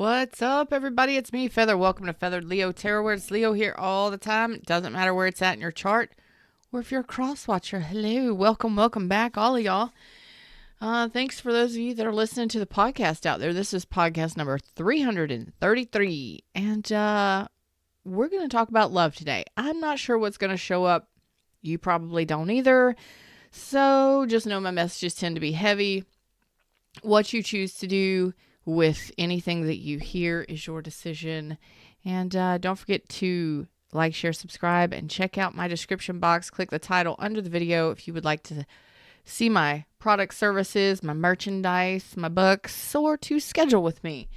What's up, everybody? It's me, Feather. Welcome to Feathered Leo Tarot, where it's Leo here all the time. It doesn't matter where it's at in your chart or if you're a cross watcher. Hello. Welcome back, all of y'all. Thanks for those of you that are listening to the podcast out there. This is podcast number 333, and we're going to talk about love today. I'm not sure what's going to show up. You probably don't either. So just know my messages tend to be heavy. What you choose to do with anything that you hear is your decision. And don't forget to like, share, subscribe, and check out my description box. Click the title under the video if you would like to see my product services, my merchandise, my books, or to schedule with me.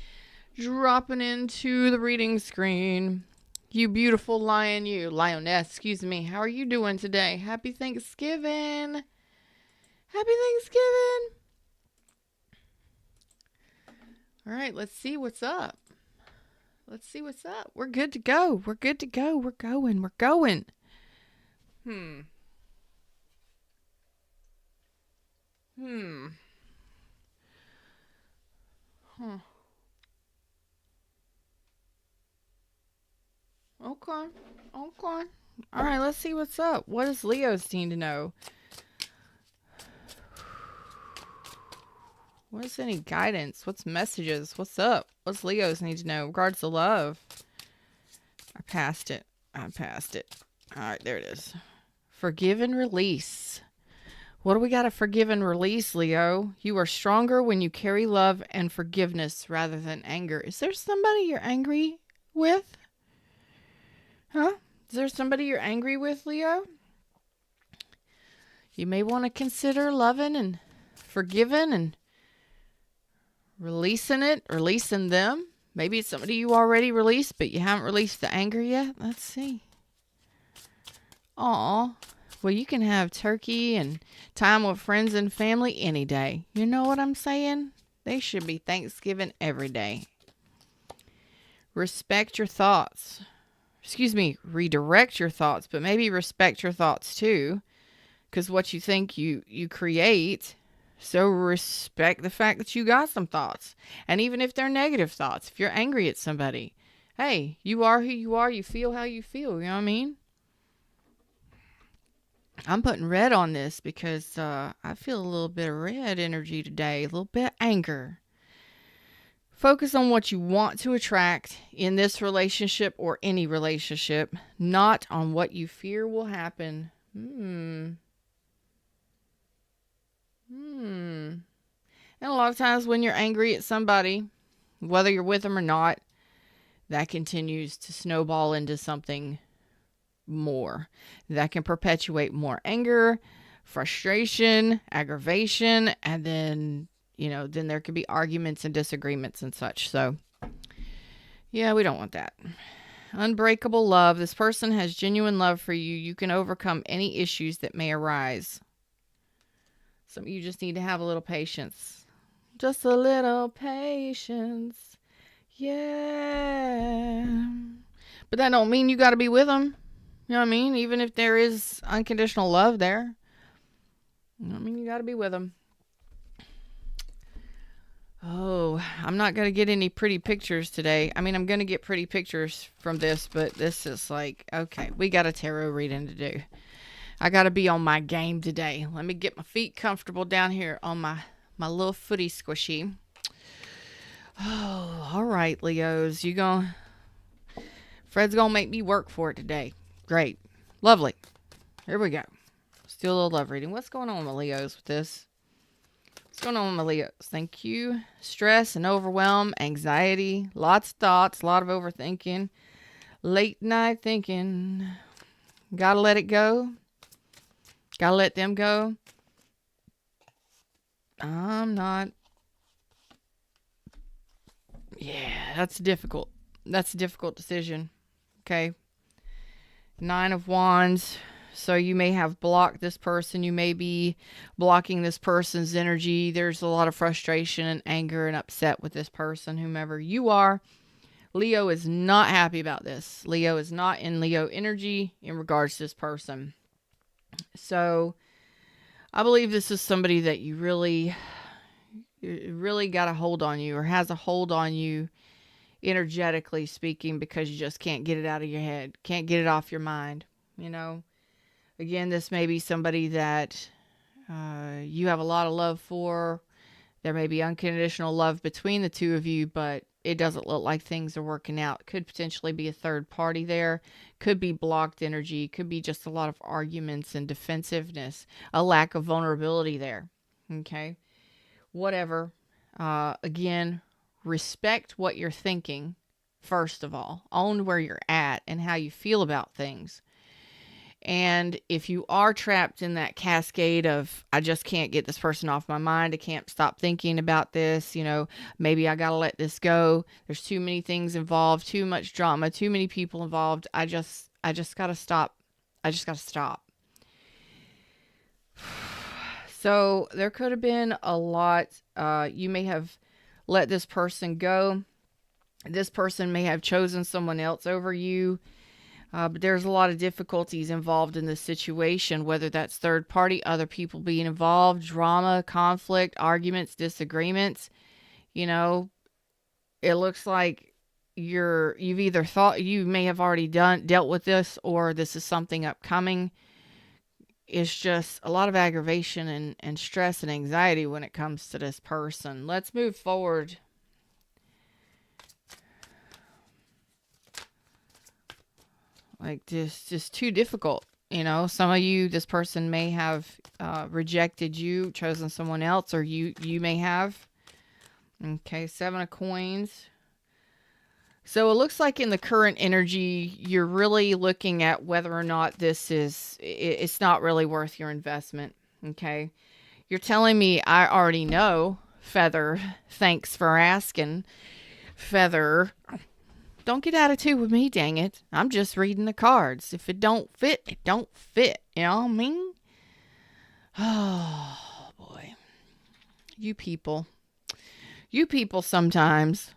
Dropping into the reading screen. You beautiful lioness, excuse me. How are you doing today? Happy Thanksgiving. Happy Thanksgiving. All right, let's see what's up. We're good to go. We're going. Huh. Okay. All right, let's see what's up. What does Leo's need to know? What's any guidance? What's messages? What's up? What's Leo's need to know in regards to love? I passed it. All right, there it is. Forgive and release. What do we got to forgive and release, Leo? You are stronger when you carry love and forgiveness rather than anger. Is there somebody you're angry with? Huh? Is there somebody you're angry with, Leo? You may want to consider loving and forgiving and releasing them. Maybe it's somebody you already released, but you haven't released the anger yet. Let's see. Aw. Well, you can have turkey and time with friends and family any day. You know what I'm saying? They should be Thanksgiving every day. Respect your thoughts. Redirect your thoughts, but maybe respect your thoughts too. Because what you think you create. So respect the fact that you got some thoughts. And even if they're negative thoughts, if you're angry at somebody, hey, you are who you are. You feel how you feel. You know what I mean? I'm putting red on this because I feel a little bit of red energy today. A little bit of anger. Focus on what you want to attract in this relationship or any relationship, not on what you fear will happen. And a lot of times when you're angry at somebody, whether you're with them or not, that continues to snowball into something more. That can perpetuate more anger, frustration, aggravation, and then there could be arguments and disagreements and such. So, yeah, we don't want that. Unbreakable love. This person has genuine love for you. You can overcome any issues that may arise. Some of you just need to have a little patience. Just a little patience. Yeah. But that don't mean you got to be with them. You know what I mean? Even if there is unconditional love there. You know what I mean? You got to be with them. Oh, I'm not going to get any pretty pictures today. I mean, I'm going to get pretty pictures from this, but this is like, okay, we got a tarot reading to do. I got to be on my game today. Let me get my feet comfortable down here on my little footy squishy. Oh, all right, Leos. Fred's going to make me work for it today. Great. Lovely. Here we go. Let's do a little love reading. What's going on with my Leos with this? What's going on with my Leos? Thank you. Stress and overwhelm, anxiety, lots of thoughts, a lot of overthinking, late night thinking. Gotta let it go. Gotta let them go. I'm not. Yeah, that's difficult. That's a difficult decision. Okay. 9 of Wands. So you may have blocked this person. You may be blocking this person's energy. There's a lot of frustration and anger and upset with this person, whomever you are. Leo is not happy about this. Leo is not in Leo energy in regards to this person. So I believe this is somebody that you really got a hold on you or has a hold on you energetically speaking, because you just can't get it out of your head, can't get it off your mind. Again, this may be somebody that you have a lot of love for. There may be unconditional love between the two of you, but it doesn't look like things are working out. Could potentially be a third party there. Could be blocked energy. Could be just a lot of arguments and defensiveness. A lack of vulnerability there. Okay? Whatever. Again, respect what you're thinking, first of all. Own where you're at and how you feel about things. And if you are trapped in that cascade of, I just can't get this person off my mind, I can't stop thinking about this, maybe I got to let this go. There's too many things involved, too much drama, too many people involved. I just got to stop. I just got to stop. So there could have been a lot. You may have let this person go. This person may have chosen someone else over you. But there's a lot of difficulties involved in this situation, whether that's third party, other people being involved, drama, conflict, arguments, disagreements. It looks like you've either thought you may have already dealt with this, or this is something upcoming. It's just a lot of aggravation and stress and anxiety when it comes to this person. Let's move forward. Like, just too difficult. Some of you, this person may have rejected you, chosen someone else, or you may have. Okay, 7 of Coins. So it looks like in the current energy, you're really looking at whether or not it's not really worth your investment. Okay, you're telling me I already know, Feather. Thanks for asking, Feather. Don't get attitude with me, dang it. I'm just reading the cards. If it don't fit, it don't fit. You know what I mean? Oh, boy. You people sometimes.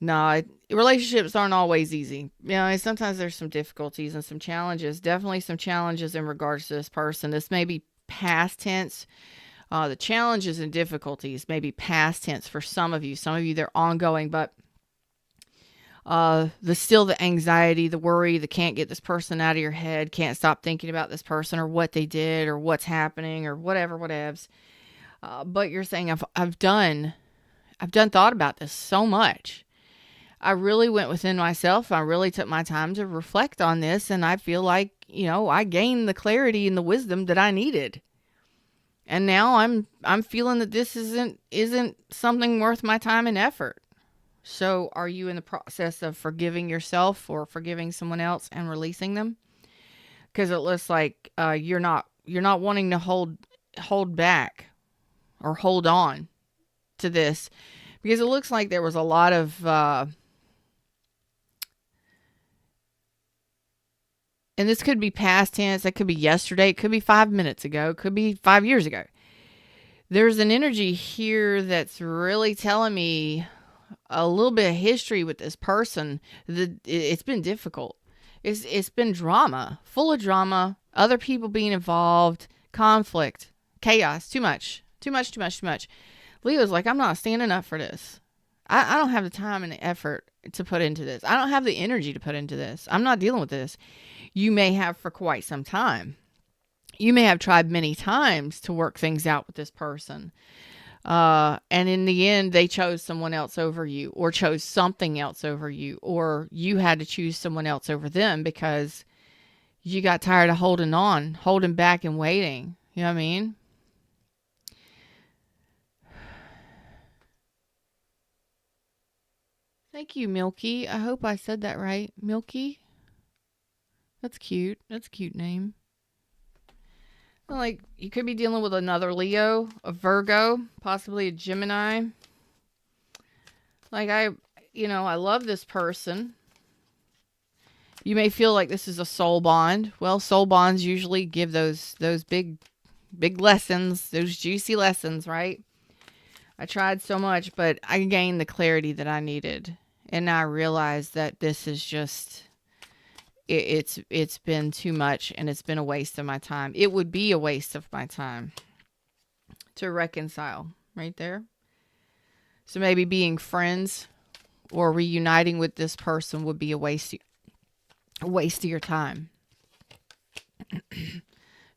No, relationships aren't always easy. Sometimes there's some difficulties and some challenges. Definitely some challenges in regards to this person. This may be past tense. The challenges and difficulties may be past tense for some of you. Some of you, they're ongoing, but the anxiety, the worry, the can't get this person out of your head, can't stop thinking about this person or what they did or what's happening or whatevs. But you're saying I've done thought about this so much. I really went within myself. I really took my time to reflect on this, and I feel like, I gained the clarity and the wisdom that I needed. And now I'm feeling that this isn't something worth my time and effort. So are you in the process of forgiving yourself or forgiving someone else and releasing them? Because it looks like you're not wanting to hold back or hold on to this, because it looks like there was a lot of and this could be past tense, it could be yesterday, it could be 5 minutes ago, it could be 5 years ago. There's an energy here that's really telling me a little bit of history with this person. It's been difficult. It's been drama, full of drama, other people being involved, conflict, chaos, too much. Leo's like, I'm not standing up for this. I don't have the time and the effort to put into this. I don't have the energy to put into this. I'm not dealing with this. You may have for quite some time. You may have tried many times to work things out with this person. And in the end, they chose someone else over you, or chose something else over you, or you had to choose someone else over them because you got tired of holding back and waiting. You know what I mean? Thank you, Milky. I hope I said that right. Milky? That's cute. That's a cute name. Well, like, you could be dealing with another Leo, a Virgo, possibly a Gemini. Like, I love this person. You may feel like this is a soul bond. Well, soul bonds usually give those big lessons, those juicy lessons, right? I tried so much, but I gained the clarity that I needed. And I realized that this is just, it's been too much, and it's been a waste of my time. It would be a waste of my time to reconcile right there. So maybe being friends or reuniting with this person would be a waste of your time.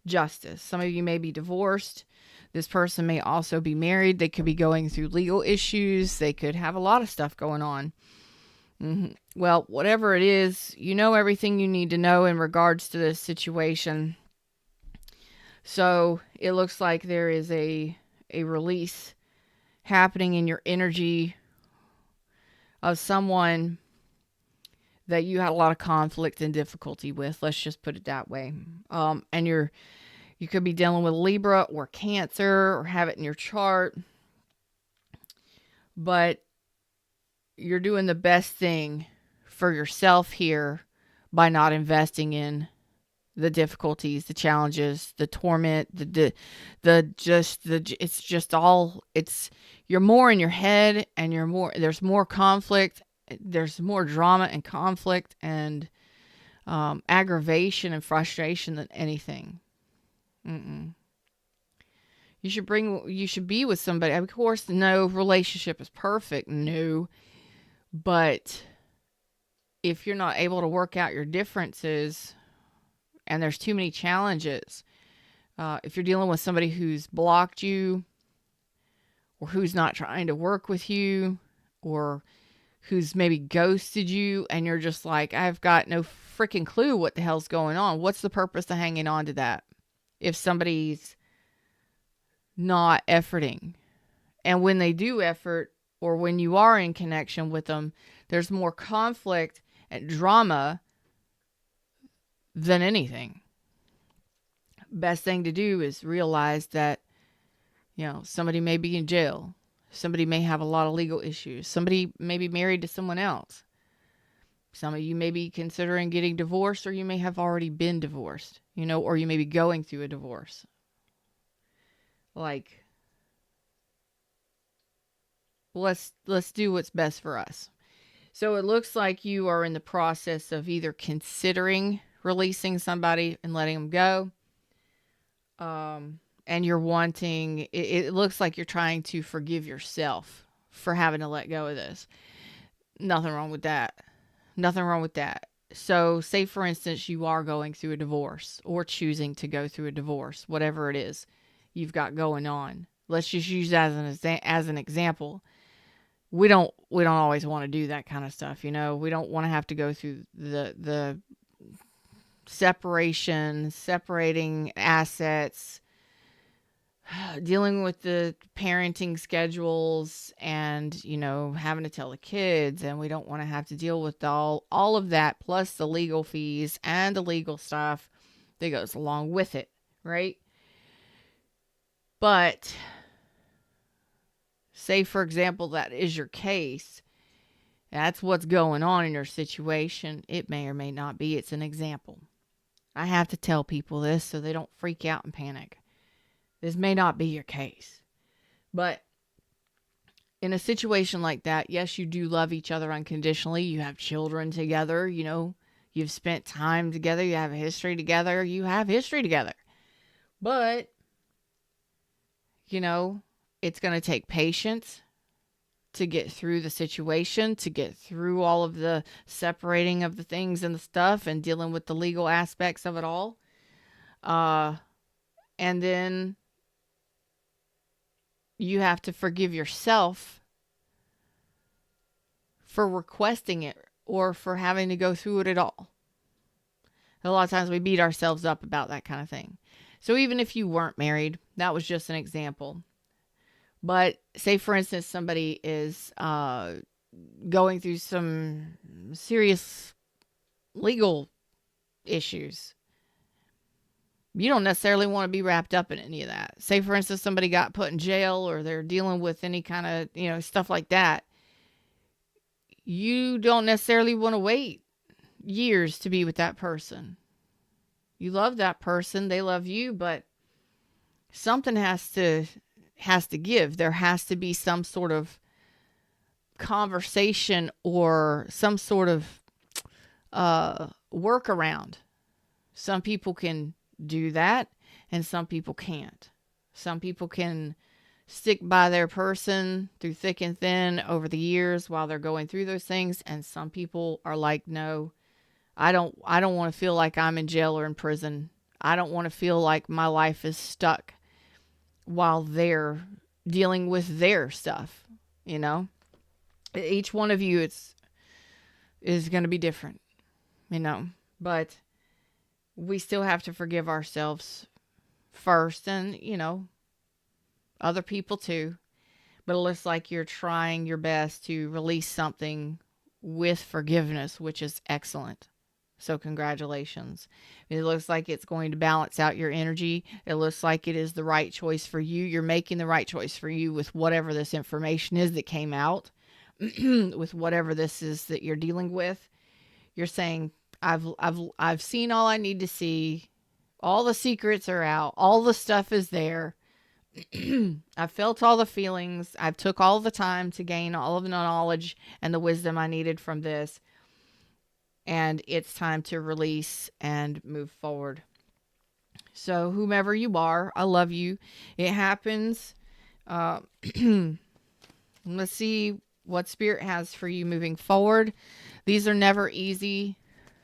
Justice. Some of you may be divorced. This person may also be married. They could be going through legal issues. They could have a lot of stuff going on. Well, whatever it is, you know everything you need to know in regards to this situation. So it looks like there is a release happening in your energy of someone that you had a lot of conflict and difficulty with. Let's just put it that way. And you could be dealing with Libra or Cancer or have it in your chart. But you're doing the best thing for yourself here by not investing in the difficulties, the challenges, the torment, you're more in your head, and there's more conflict, there's more drama and conflict and aggravation and frustration than anything. You should be with somebody. Of course, no relationship is perfect. No. But if you're not able to work out your differences and there's too many challenges, if you're dealing with somebody who's blocked you or who's not trying to work with you or who's maybe ghosted you and you're just like, I've got no freaking clue what the hell's going on. What's the purpose of hanging on to that if somebody's not efforting? And when they do effort, or when you are in connection with them, there's more conflict and drama than anything. Best thing to do is realize that, somebody may be in jail. Somebody may have a lot of legal issues. Somebody may be married to someone else. Some of you may be considering getting divorced, or you may have already been divorced, or you may be going through a divorce. Let's do what's best for us. So it looks like you are in the process of either considering releasing somebody and letting them go. And you're wanting, it looks like you're trying to forgive yourself for having to let go of this. Nothing wrong with that. Nothing wrong with that. So say, for instance, you are going through a divorce or choosing to go through a divorce, whatever it is you've got going on. Let's just use that as an example. We don't always want to do that kind of stuff. We don't want to have to go through the separating assets, dealing with the parenting schedules and, having to tell the kids, and we don't want to have to deal with all of that, plus the legal fees and the legal stuff that goes along with it, right? But say, for example, that is your case. That's what's going on in your situation. It may or may not be. It's an example. I have to tell people this so they don't freak out and panic. This may not be your case. But in a situation like that, yes, you do love each other unconditionally. You have children together. You've spent time together. You have a history together. But, it's going to take patience to get through the situation, to get through all of the separating of the things and the stuff and dealing with the legal aspects of it all. And then you have to forgive yourself for requesting it or for having to go through it at all. A lot of times we beat ourselves up about that kind of thing. So even if you weren't married, that was just an example. But say, for instance, somebody is going through some serious legal issues. You don't necessarily want to be wrapped up in any of that. Say, for instance, somebody got put in jail or they're dealing with any kind of, stuff like that. You don't necessarily want to wait years to be with that person. You love that person. They love you, but something has to give. There has to be some sort of conversation or some sort of workaround. Some people can do that and some people can't. Some people can stick by their person through thick and thin over the years while they're going through those things. And some people are like, no, I don't want to feel like I'm in jail or in prison. I don't want to feel like my life is stuck while they're dealing with their stuff. You know, each one of you is going to be different, you know, but we still have to forgive ourselves first, and, you know, other people too. But it looks like you're trying your best to release something with forgiveness, which is excellent. So congratulations. It looks like it's going to balance out your energy. It looks like it is the right choice for you. You're making the right choice for you with whatever this information is that came out, with whatever this is that you're dealing with. You're saying, I've seen all I need to see. All the secrets are out. All the stuff is there. I've felt all the feelings. I've took all the time to gain all of the knowledge and the wisdom I needed from this. And it's time to release and move forward. So whomever you are, I love you. It happens. Let's see what Spirit has for you moving forward. These are never easy.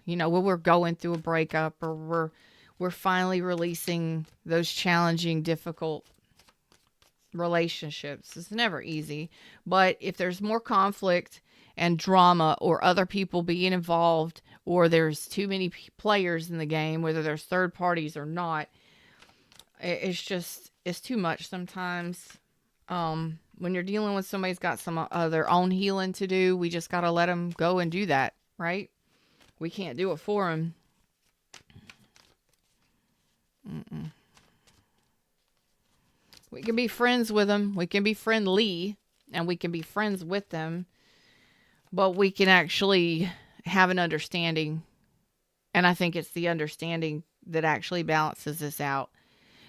You know, when we're going through a breakup, or we're finally releasing those challenging, difficult relationships. It's never easy. But if there's more conflict and drama, or other people being involved, or there's too many players in the game, whether there's third parties or not, it's too much sometimes. When you're dealing with somebody's got some their own healing to do, we just got to let them go and do that, right? We can't do it for them. We can be friends with them. We can be friendly, and we can be friends with them. But we can actually have an understanding. And I think it's the understanding that actually balances this out.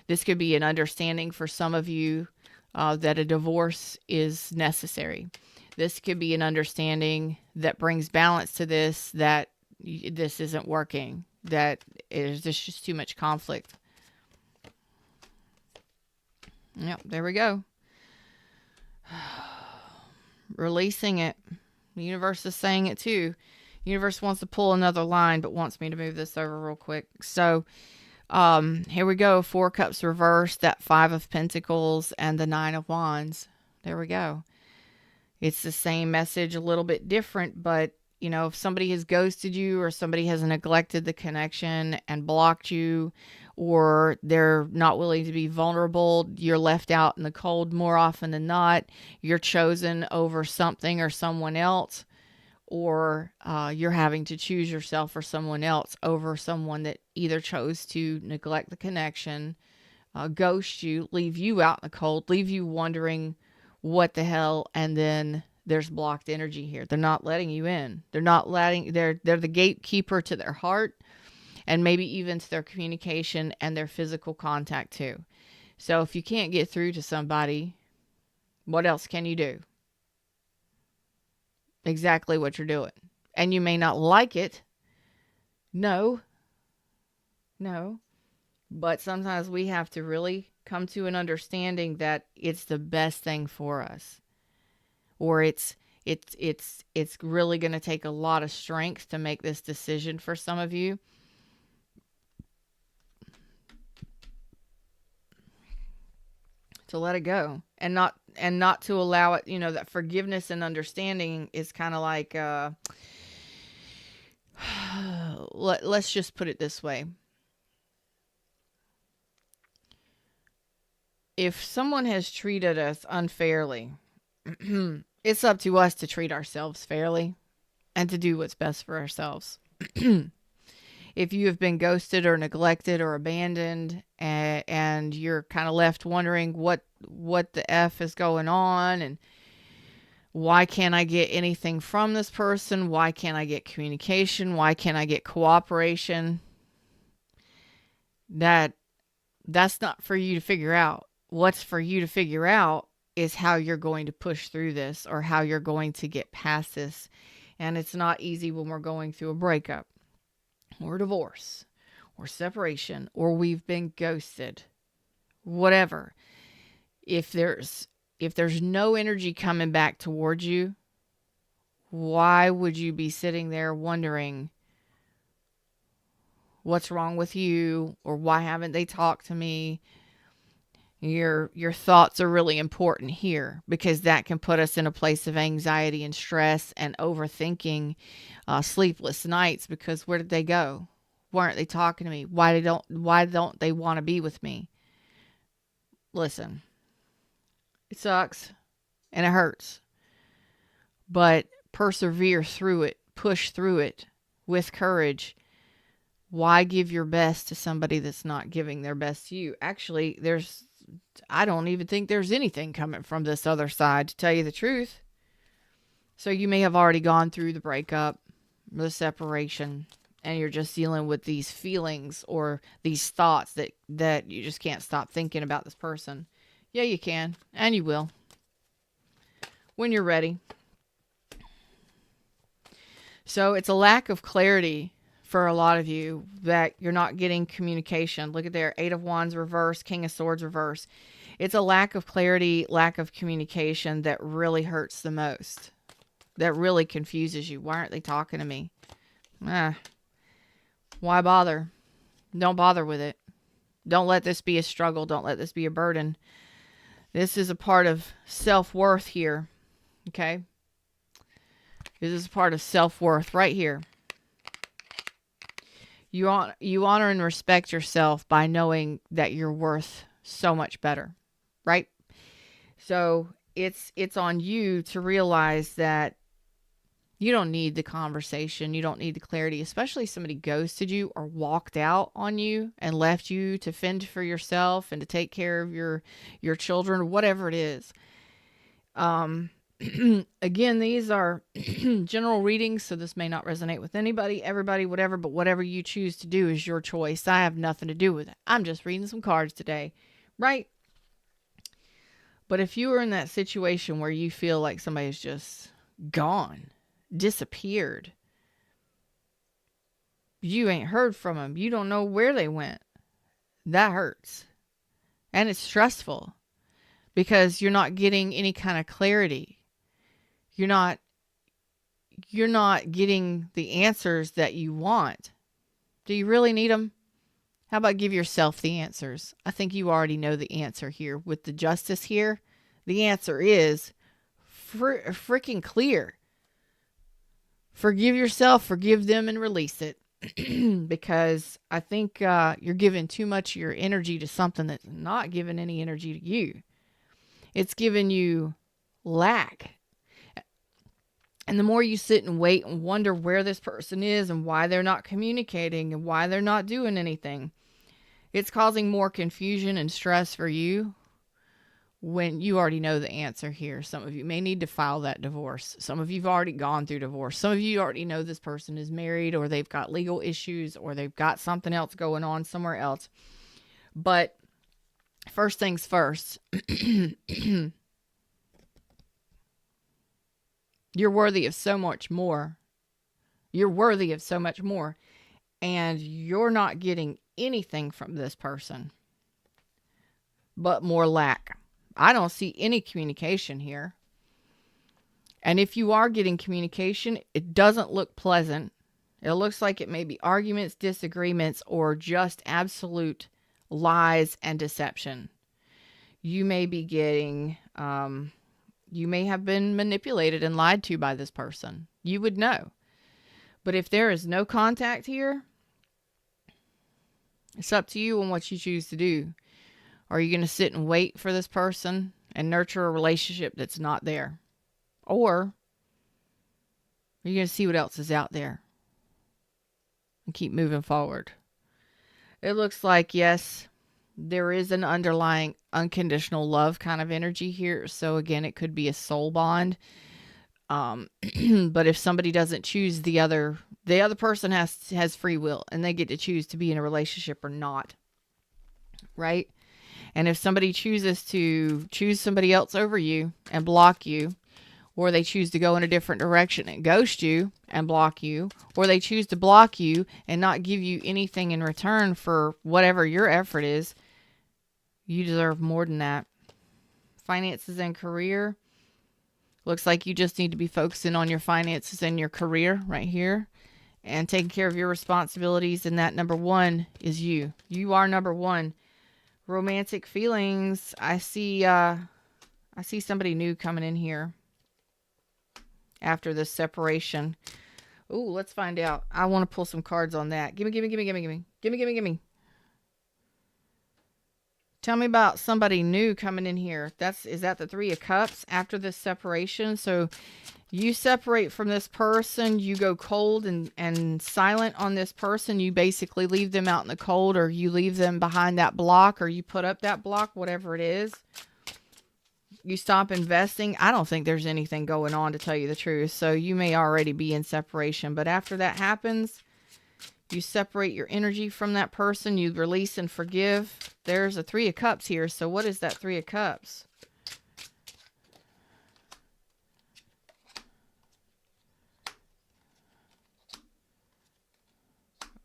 This could be an understanding for some of you that a divorce is necessary. This could be an understanding that brings balance to this, that this isn't working, that there's just too much conflict. Yep, there we go. Releasing it. The universe is saying it too. The universe wants to pull another line, but wants me to move this over real quick. So, here we go. 4 Cups reversed, that 5 of Pentacles, and the 9 of Wands. There we go. It's the same message, a little bit different, but, you know, if somebody has ghosted you, or somebody has neglected the connection and blocked you, or they're not willing to be vulnerable, you're left out in the cold more often than not. You're chosen over something or someone else, or you're having to choose yourself or someone else over someone that either chose to neglect the connection, ghost you, leave you out in the cold, leave you wondering what the hell, and then there's blocked energy here. They're not letting you in. They're the gatekeeper to their heart, and maybe even to their communication and their physical contact too. So if you can't get through to somebody, what else can you do? Exactly what you're doing. And you may not like it. No. But sometimes we have to really come to an understanding that it's the best thing for us. Or it's really going to take a lot of strength to make this decision for some of you. To let it go and not to allow it, you know, that forgiveness and understanding is kind of like, let's just put it this way. If someone has treated us unfairly, it's up to us to treat ourselves fairly and to do what's best for ourselves. If you have been ghosted or neglected or abandoned, and you're kind of left wondering what the F is going on, and why can't I get anything from this person? Why can't I get communication? Why can't I get cooperation? That's not for you to figure out. What's for you to figure out is how you're going to push through this, or how you're going to get past this. And it's not easy when we're going through a breakup, or divorce, or separation, or we've been ghosted, whatever. If there's if there's no energy coming back towards you, why would you be sitting there wondering what's wrong with you, or why haven't they talked to me? Your thoughts are really important here, because that can put us in a place of anxiety and stress and overthinking, sleepless nights, because where did they go? Why aren't they talking to me? Why don't they want to be with me? Listen, it sucks and it hurts, but persevere through it, push through it with courage. Why give your best to somebody that's not giving their best to you? Actually, I don't even think there's anything coming from this other side, to tell you the truth. So you may have already gone through the breakup, the separation, and you're just dealing with these feelings or these thoughts that you just can't stop thinking about this person. Yeah, you can, and you will, when you're ready. So it's a lack of clarity for a lot of you, that you're not getting communication. Look at there, 8 of Wands reverse, King of Swords reverse. It's a lack of clarity, lack of communication that really hurts the most, that really confuses you. Why aren't they talking to me? Why bother? Don't bother with it. Don't let this be a struggle. Don't let this be a burden. This is a part of self-worth here, okay? This is a part of self-worth right here. You honor and respect yourself by knowing that you're worth so much better, right? So it's on you to realize that you don't need the conversation. You don't need the clarity, especially if somebody ghosted you or walked out on you and left you to fend for yourself and to take care of your children, whatever it is. Again, these are general readings, so this may not resonate with anybody, everybody, whatever, but whatever you choose to do is your choice. I have nothing to do with it. I'm just reading some cards today, right? But if you are in that situation where you feel like somebody's just gone, disappeared, you ain't heard from them, you don't know where they went, that hurts. And it's stressful because you're not getting any kind of clarity. You're not getting the answers that you want. Do you really need them? How about give yourself the answers? I think you already know the answer here. With the Justice here, the answer is freaking clear. Forgive yourself, forgive them, and release it. Because I think you're giving too much of your energy to something that's not giving any energy to you. It's giving you lack. And the more you sit and wait and wonder where this person is and why they're not communicating and why they're not doing anything, it's causing more confusion and stress for you when you already know the answer here. Some of you may need to file that divorce. Some of you have already gone through divorce. Some of you already know this person is married, or they've got legal issues, or they've got something else going on somewhere else. But first things first, you're worthy of so much more. You're worthy of so much more. And you're not getting anything from this person but more lack. I don't see any communication here. And if you are getting communication, it doesn't look pleasant. It looks like it may be arguments, disagreements, or just absolute lies and deception. You may be getting... you may have been manipulated and lied to by this person. You would know. But if there is no contact here, it's up to you on what you choose to do. Are you going to sit and wait for this person and nurture a relationship that's not there? Or are you going to see what else is out there and keep moving forward? It looks like, yes, there is an underlying unconditional love kind of energy here. So again, it could be a soul bond. But if somebody doesn't choose the other person has free will, and they get to choose to be in a relationship or not. Right? And if somebody chooses to choose somebody else over you and block you, or they choose to go in a different direction and ghost you and block you, or they choose to block you and not give you anything in return for whatever your effort is, you deserve more than that. finances and career. Looks like you just need to be focusing on your finances and your career right here and taking care of your responsibilities. And that number one is you. You are number one. Romantic feelings. I see somebody new coming in here after this separation. Ooh, let's find out. I want to pull some cards on that. Gimme. Tell me about somebody new coming in here. Is that the Three of Cups after this separation? So you separate from this person, you go cold and silent on this person. You basically leave them out in the cold, or you leave them behind that block, or you put up that block, whatever it is. You stop investing. I don't think there's anything going on, to tell you the truth. So you may already be in separation, but after that happens, you separate your energy from that person. You release and forgive. There's a Three of Cups here. So what is that Three of Cups?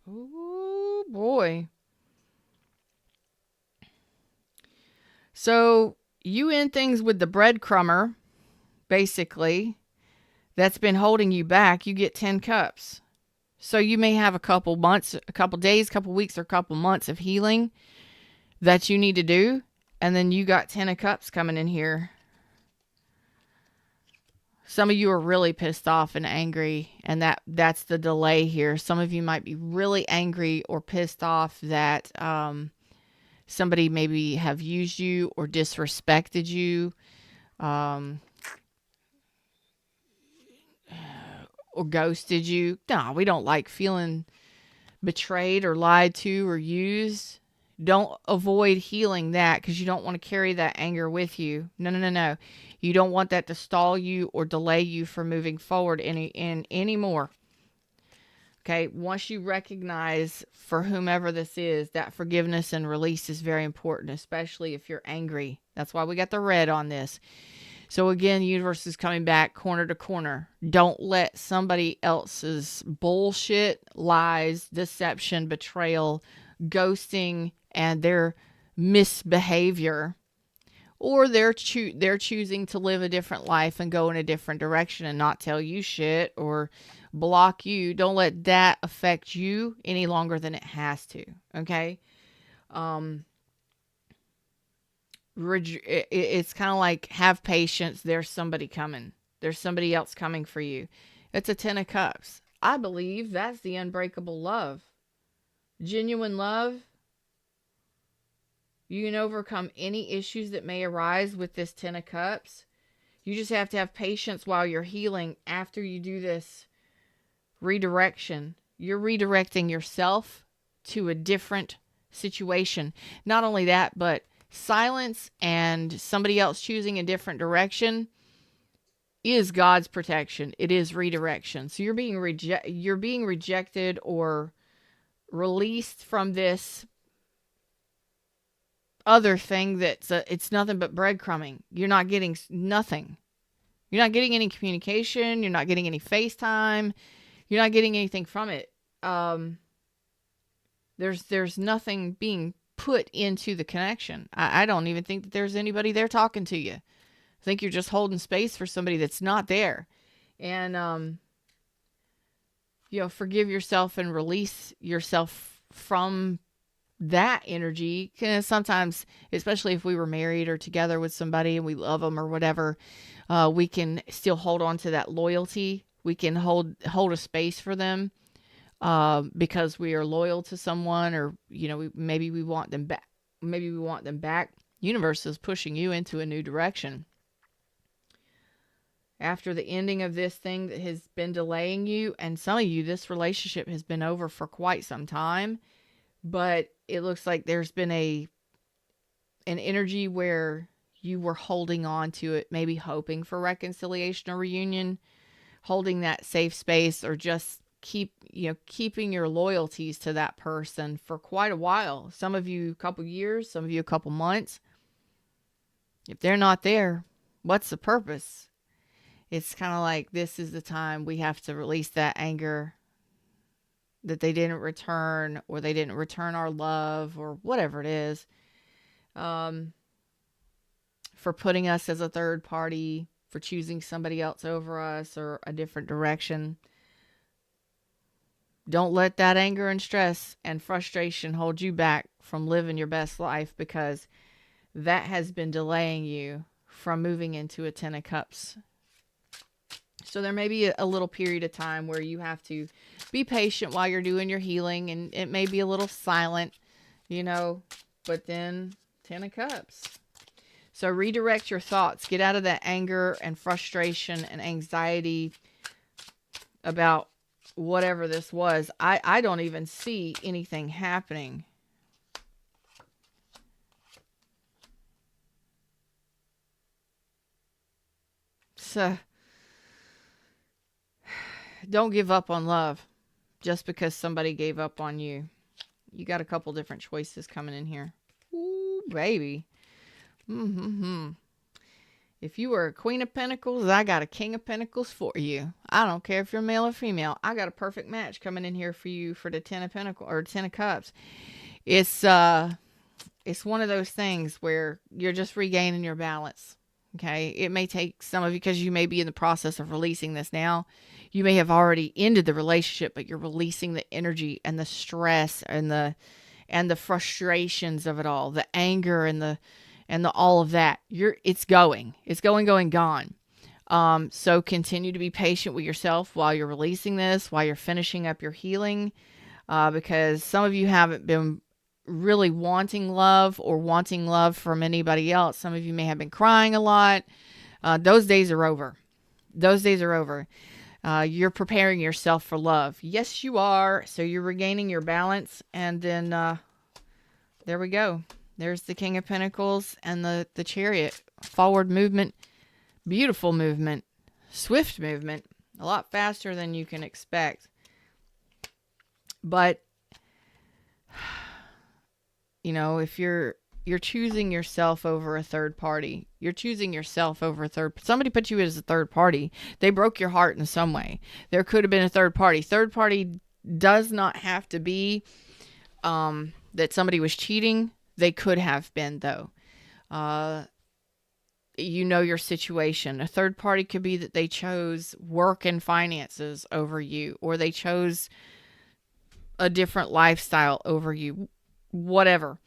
Oh, boy. So you end things with the breadcrumber, basically, that's been holding you back. You get 10 cups. So you may have a couple months, a couple days, couple weeks, or a couple months of healing that you need to do. And then you got 10 of cups coming in here. Some of you are really pissed off and angry, and that's the delay here. Some of you might be really angry or pissed off that somebody maybe have used you or disrespected you. Or ghosted you. No, we don't like feeling betrayed or lied to or used. Don't avoid healing that, because you don't want to carry that anger with you. No. You don't want that to stall you or delay you from moving forward anymore. Okay, once you recognize, for whomever this is, that forgiveness and release is very important, especially if you're angry. That's why we got the red on this. So again, universe is coming back corner to corner. Don't let somebody else's bullshit, lies, deception, betrayal, ghosting, and their misbehavior, or they're choosing to live a different life and go in a different direction and not tell you shit or block you. Don't let that affect you any longer than it has to. Okay? It's kind of like, have patience. There's somebody coming. There's somebody else coming for you. It's a 10 of Cups. I believe that's the unbreakable love. Genuine love. You can overcome any issues that may arise with this 10 of Cups. You just have to have patience while you're healing after you do this redirection. You're redirecting yourself to a different situation. Not only that, but silence and somebody else choosing a different direction is God's protection. It is redirection. So you're being rejected or released from this other thing that's it's nothing but breadcrumbing. You're not getting nothing. You're not getting any communication. You're not getting any FaceTime. You're not getting anything from it. There's nothing being put into the connection. I don't even think that there's anybody there talking to you. I think you're just holding space for somebody that's not there. And, forgive yourself and release yourself from that energy. Because sometimes, especially if we were married or together with somebody and we love them or whatever, we can still hold on to that loyalty. We can hold a space for them. Because we are loyal to someone, or maybe we want them back. Maybe we want them back. Universe is pushing you into a new direction. After the ending of this thing that has been delaying you, and some of you, this relationship has been over for quite some time, but it looks like there's been an energy where you were holding on to it, maybe hoping for reconciliation or reunion, holding that safe space, or just keeping your loyalties to that person for quite a while. Some of you a couple years, some of you a couple months. If they're not there, what's the purpose? It's kind of like, this is the time we have to release that anger that they didn't return, or they didn't return our love, or whatever it is. for putting us as a third party, for choosing somebody else over us or a different direction. Don't let that anger and stress and frustration hold you back from living your best life, because that has been delaying you from moving into a 10 of Cups. So there may be a little period of time where you have to be patient while you're doing your healing, and it may be a little silent, but then 10 of Cups. So redirect your thoughts. Get out of that anger and frustration and anxiety about whatever this was. I don't even see anything happening. So don't give up on love just because somebody gave up on you. You got a couple different choices coming in here. Ooh, baby. If you were a Queen of Pentacles, I got a King of Pentacles for you. I don't care if you're male or female. I got a perfect match coming in here for you for the 10 of Pentacles or 10 of Cups. It's one of those things where you're just regaining your balance. Okay. It may take some of you, because you may be in the process of releasing this now. You may have already ended the relationship, but you're releasing the energy and the stress and the frustrations of it all, the anger and the all of that. It's gone. So continue to be patient with yourself while you're releasing this, while you're finishing up your healing, because some of you haven't been really wanting love from anybody else. Some of you may have been crying a lot. Those days are over. You're preparing yourself for love. Yes, you are. So you're regaining your balance. And then there we go. There's the King of Pentacles and the Chariot. Forward movement. Beautiful movement. Swift movement. A lot faster than you can expect. But if you're choosing yourself over a third party, somebody put you as a third party. They broke your heart in some way. There could have been a third party. Third party does not have to be that somebody was cheating. They could have been, though. Your situation. A third party could be that they chose work and finances over you, or they chose a different lifestyle over you. Whatever.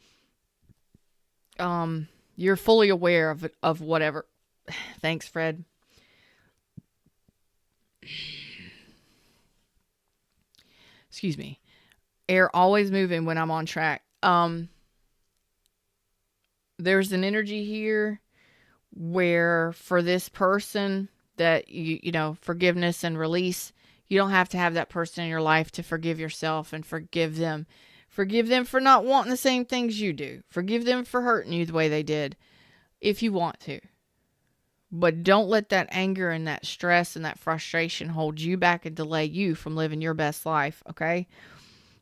You're fully aware of whatever. Thanks, Fred. Excuse me. Air always moving when I'm on track. There's an energy here where for this person that forgiveness and release, you don't have to have that person in your life to forgive yourself and forgive them. Forgive them for not wanting the same things you do. Forgive them for hurting you the way they did, if you want to. But don't let that anger and that stress and that frustration hold you back and delay you from living your best life, okay?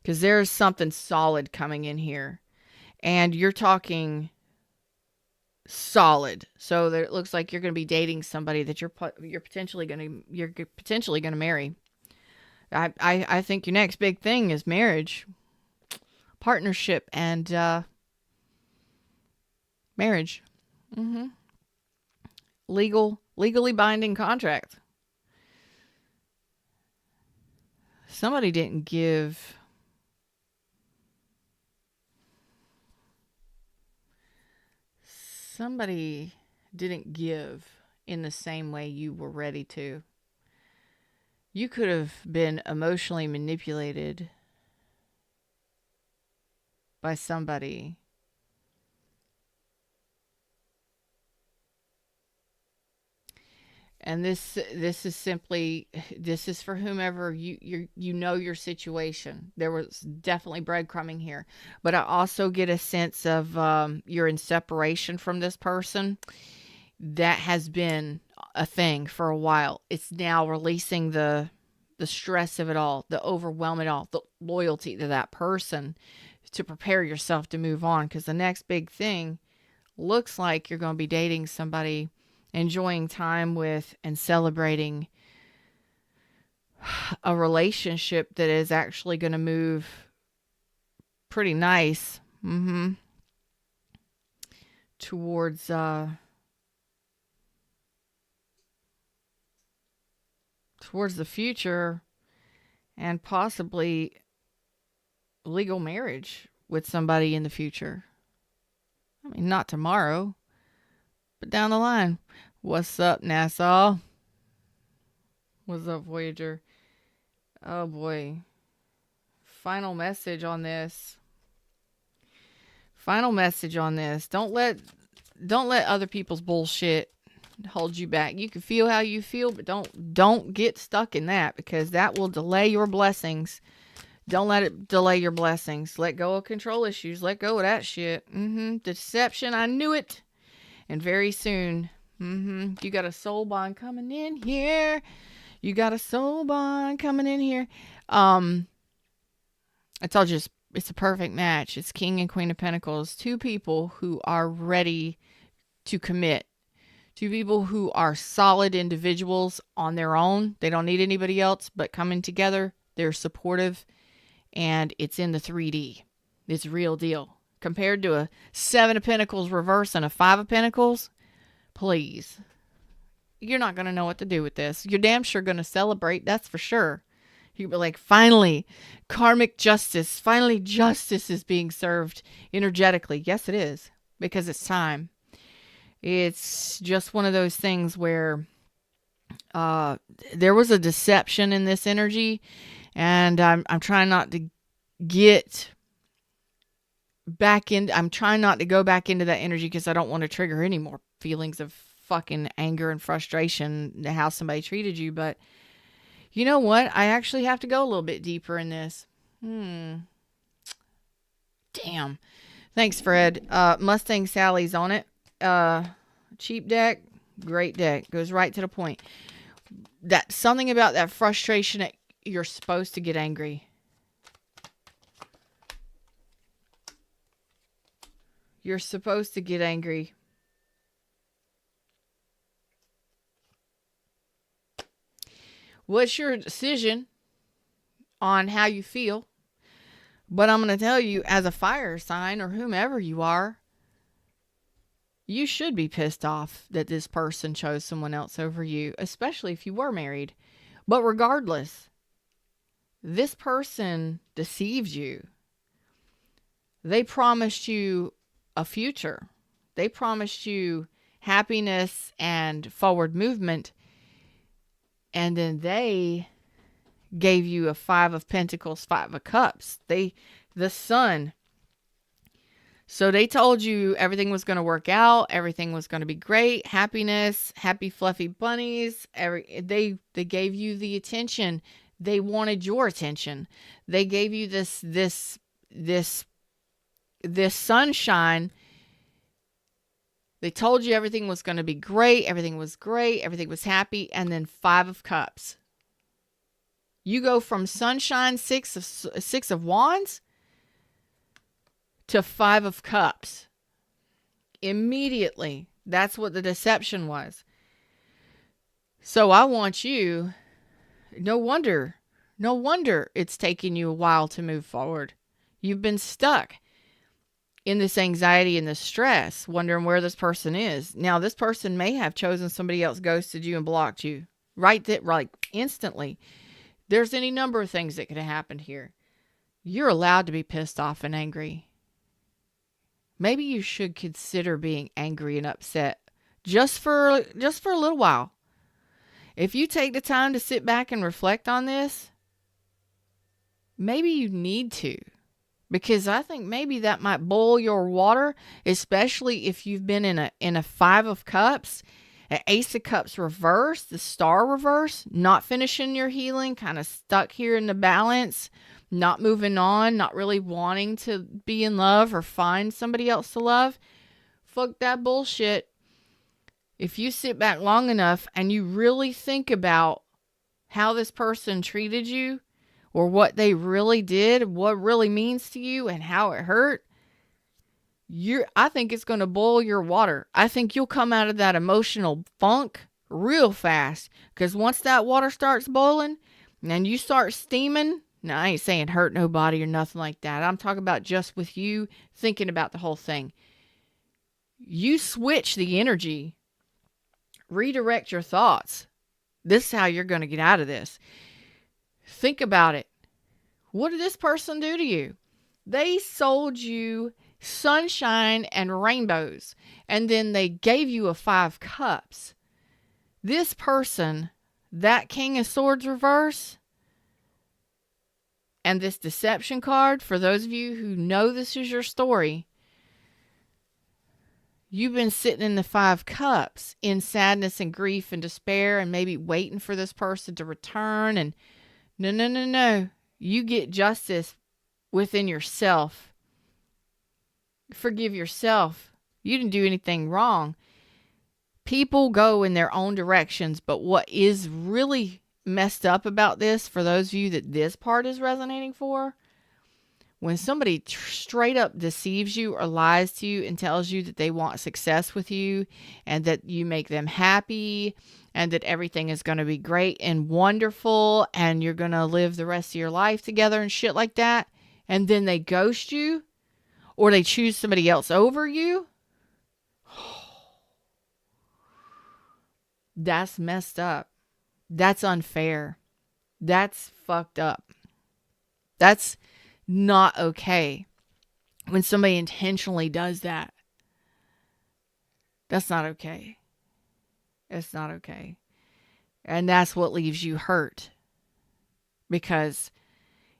Because there's something solid coming in here. And you're talking solid. So it looks like you're going to be dating somebody that you're potentially going to marry. I think your next big thing is marriage. Partnership and marriage. Legally binding contract. Somebody didn't give in the same way you were ready to. You could have been emotionally manipulated by somebody. And this is for whomever you know your situation. There was definitely breadcrumbing here, but I also get a sense of you're in separation from this person. That has been a thing for a while. It's now releasing the stress of it all, the overwhelm of it all, the loyalty to that person, to prepare yourself to move on. Because the next big thing looks like you're going to be dating somebody, enjoying time with, and celebrating a relationship that is actually going to move pretty nice towards towards the future and possibly legal marriage with somebody in the future. I mean, not tomorrow, but down the line. What's up, Nassau? What's up, Voyager? Oh boy. Final message on this. Final message on this. Don't let other people's bullshit hold you back. You can feel how you feel, but don't get stuck in that, because that will delay your blessings. Don't let it delay your blessings. Let go of control issues. Let go of that shit. Deception. I knew it. And very soon, you got a soul bond coming in here. You got a soul bond coming in here. I told you it's a perfect match. It's King and Queen of Pentacles. Two people who are ready to commit. Two people who are solid individuals on their own. They don't need anybody else, but coming together, they're supportive, and it's in the 3D. It's real deal. Compared to a 7 of Pentacles reverse and a 5 of Pentacles, please. You're not going to know what to do with this. You're damn sure going to celebrate, that's for sure. You'll be like, finally, karmic justice. Finally, justice is being served energetically. Yes, it is, because it's time. It's just one of those things where there was a deception in this energy, and I'm trying not to get back in. I'm trying not to go back into that energy, because I don't want to trigger any more feelings of fucking anger and frustration how somebody treated you. But you know what? I actually have to go a little bit deeper in this. Damn. Thanks, Fred. Mustang Sally's on it. Cheap deck, great deck. Goes right to the point. That something about that frustration, you're supposed to get angry. You're supposed to get angry. What's your decision on how you feel? But I'm going to tell you, as a fire sign or whomever you are, you should be pissed off that this person chose someone else over you, especially if you were married. But regardless, this person deceived you. They promised you a future. They promised you happiness and forward movement. And then they gave you a 5 of Pentacles, 5 of Cups. The Sun. So they told you everything was going to work out. Everything was going to be great. Happiness, happy fluffy bunnies. They gave you the attention. They wanted your attention. They gave you this sunshine. They told you everything was going to be great. Everything was great. Everything was happy. And then 5 of Cups. You go from sunshine, 6 of Wands, to 5 of Cups. Immediately. That's what the deception was. So I want you, no wonder it's taking you a while to move forward. You've been stuck in this anxiety and this stress, wondering where this person is. Now, this person may have chosen somebody else, ghosted you, and blocked you. Right instantly. There's any number of things that could have happened here. You're allowed to be pissed off and angry. Maybe you should consider being angry and upset just for a little while. If you take the time to sit back and reflect on this, maybe you need to. Because I think maybe that might boil your water, especially if you've been in a 5 of Cups, an Ace of Cups reverse, the Star reverse, not finishing your healing, kind of stuck here in the balance, not moving on, not really wanting to be in love or find somebody else to love. Fuck that bullshit. If you sit back long enough and you really think about how this person treated you, or what they really did, what really means to you, and how it hurt, I think it's going to boil your water. I think you'll come out of that emotional funk real fast. Because once that water starts boiling, and you start steaming, now I ain't saying hurt nobody or nothing like that. I'm talking about just with you thinking about the whole thing. You switch the energy, redirect your thoughts. This is how you're going to get out of this. Think about it. What did this person do to you? They sold you sunshine and rainbows, and then they gave you a 5 cups. This person, that King of Swords reverse, and this deception card, for those of you who know this is your story, you've been sitting in the 5 cups in sadness and grief and despair and maybe waiting for this person to return. And no. You get justice within yourself. Forgive yourself. You didn't do anything wrong. People go in their own directions, but what is really messed up about this, for those of you that this part is resonating for, when somebody straight up deceives you or lies to you and tells you that they want success with you and that you make them happy and that everything is going to be great and wonderful and you're going to live the rest of your life together and shit like that, and then they ghost you or they choose somebody else over you, that's messed up. That's unfair. That's fucked up. That's not okay. When somebody intentionally does that, that's not okay. It's not okay. And that's what leaves you hurt. Because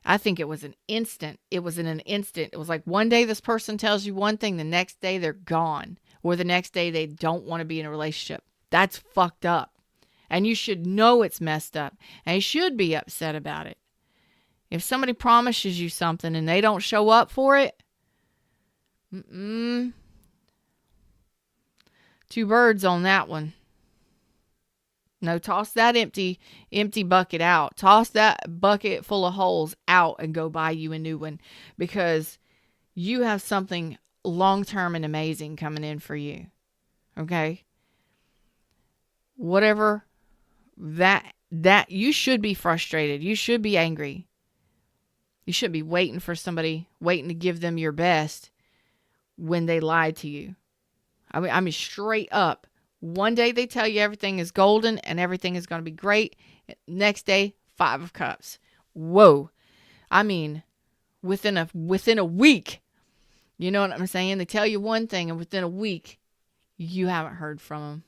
I think it was an instant. It was in an instant. It was like one day this person tells you one thing, the next day they're gone. Or the next day they don't want to be in a relationship. That's fucked up. And you should know it's messed up. And you should be upset about it. If somebody promises you something and they don't show up for it, 2 birds on that one. No, toss that empty bucket out. Toss that bucket full of holes out and go buy you a new one, because you have something long-term and amazing coming in for you. Okay? Whatever that you should be frustrated. You should be angry. You shouldn't be waiting for somebody, waiting to give them your best when they lied to you. I mean, straight up. One day they tell you everything is golden and everything is going to be great. Next day, 5 of cups. Whoa. I mean, within a week. You know what I'm saying? They tell you one thing and within a week, you haven't heard from them.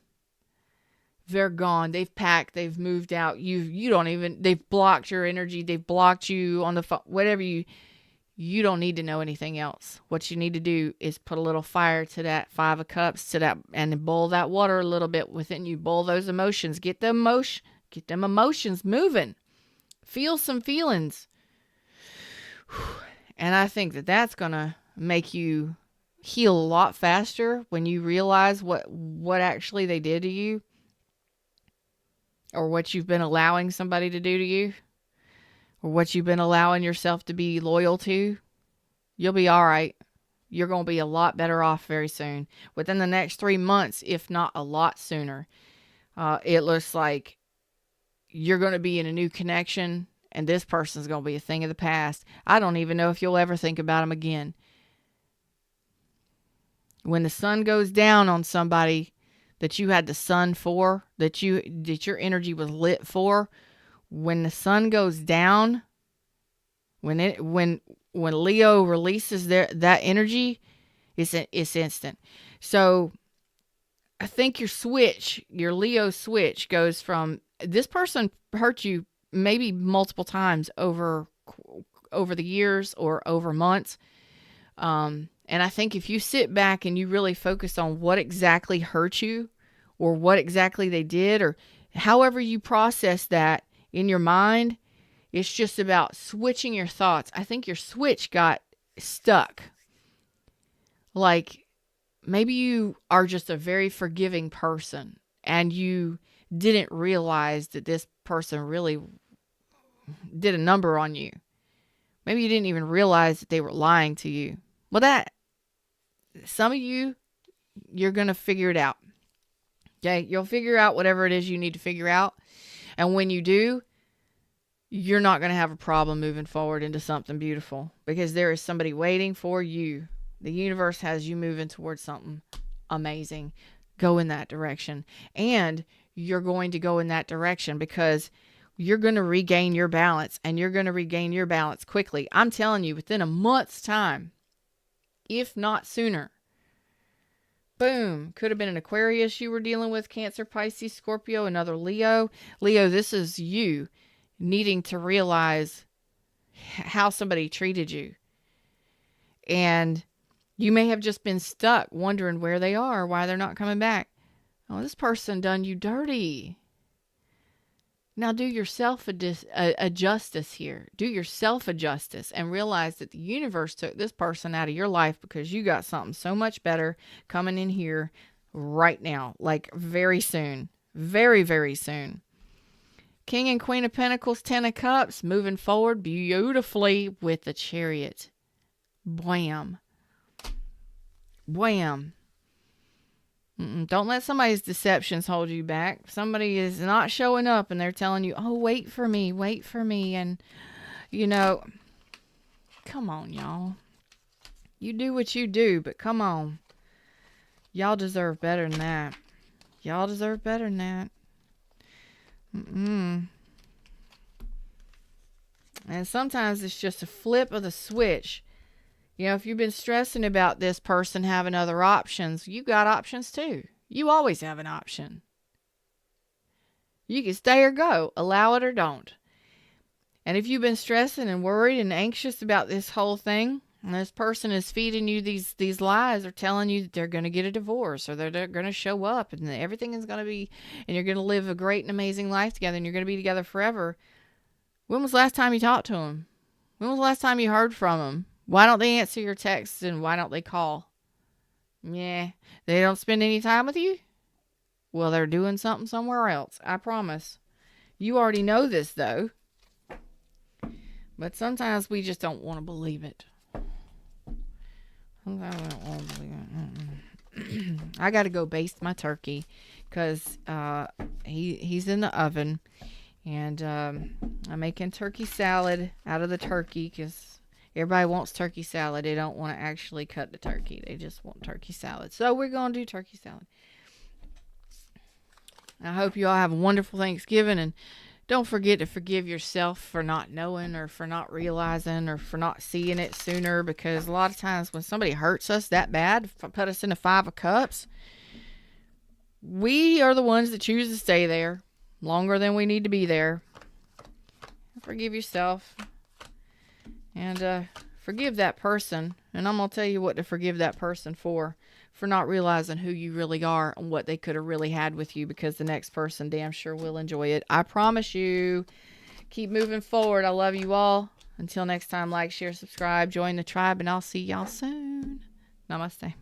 They're gone. They've packed. They've moved out. They've blocked your energy. They've blocked you on the phone. Whatever you don't need to know anything else. What you need to do is put a little fire to that 5 of cups, to that, and boil that water a little bit within you. Boil those emotions. Get them emotions moving. Feel some feelings. And I think that that's going to make you heal a lot faster when you realize what actually they did to you. Or what you've been allowing somebody to do to you. Or what you've been allowing yourself to be loyal to. You'll be all right. You're going to be a lot better off very soon. Within the next 3 months, if not a lot sooner. It looks like you're going to be in a new connection. And this person's going to be a thing of the past. I don't even know if you'll ever think about them again. When the sun goes down on somebody that you had the sun for, that your energy was lit for, when the sun goes down, when Leo releases that energy, it's instant. So I think your Leo switch goes from, this person hurt you maybe multiple times over the years or over months. And I think if you sit back and you really focus on what exactly hurt you or what exactly they did or however you process that in your mind, it's just about switching your thoughts. I think your switch got stuck. Like maybe you are just a very forgiving person and you didn't realize that this person really did a number on you. Maybe you didn't even realize that they were lying to you. Well, some of you're going to figure it out. Okay? You'll figure out whatever it is you need to figure out. And when you do, you're not going to have a problem moving forward into something beautiful because there is somebody waiting for you. The universe has you moving towards something amazing. Go in that direction. And you're going to go in that direction, because you're going to regain your balance, and you're going to regain your balance quickly. I'm telling you, within a month's time, if not sooner. Boom. Could have been an Aquarius you were dealing with, Cancer, Pisces, Scorpio, another Leo. Leo, this is you needing to realize how somebody treated you. And you may have just been stuck wondering where they are, why they're not coming back. Oh, this person done you dirty. Now do yourself a justice here. Do yourself a justice and realize that the universe took this person out of your life because you got something so much better coming in here right now. Like very soon. Very, very soon. King and Queen of Pentacles, 10 of Cups, moving forward beautifully with the Chariot. Bwam. Bwam. Don't let somebody's deceptions hold you back. Somebody is not showing up and they're telling you, oh, wait for me. And, you know, come on, y'all. You do what you do, but come on. Y'all deserve better than that. Y'all deserve better than that. And sometimes it's just a flip of the switch. You know, if you've been stressing about this person having other options, you got options too. You always have an option. You can stay or go. Allow it or don't. And if you've been stressing and worried and anxious about this whole thing, and this person is feeding you these lies, or telling you that they're going to get a divorce, or they're going to show up and everything is going to be, and you're going to live a great and amazing life together and you're going to be together forever. When was the last time you talked to them? When was the last time you heard from them? Why don't they answer your texts, and why don't they call? Yeah, they don't spend any time with you? Well, they're doing something somewhere else. I promise. You already know this, though. But sometimes we just don't want to believe it. Sometimes I don't want to believe it. I got to go baste my turkey because he's in the oven. And I'm making turkey salad out of the turkey because everybody wants turkey salad. They don't want to actually cut the turkey. They just want turkey salad. So we're going to do turkey salad. I hope you all have a wonderful Thanksgiving. And don't forget to forgive yourself for not knowing, or for not realizing, or for not seeing it sooner. Because a lot of times when somebody hurts us that bad, put us in the 5 of Cups, we are the ones that choose to stay there longer than we need to be there. Forgive yourself. And forgive that person. And I'm going to tell you what to forgive that person for not realizing who you really are and what they could have really had with you, because the next person damn sure will enjoy it. I promise you. Keep moving forward. I love you all. Until next time, like, share, subscribe, join the tribe, and I'll see y'all soon. Namaste.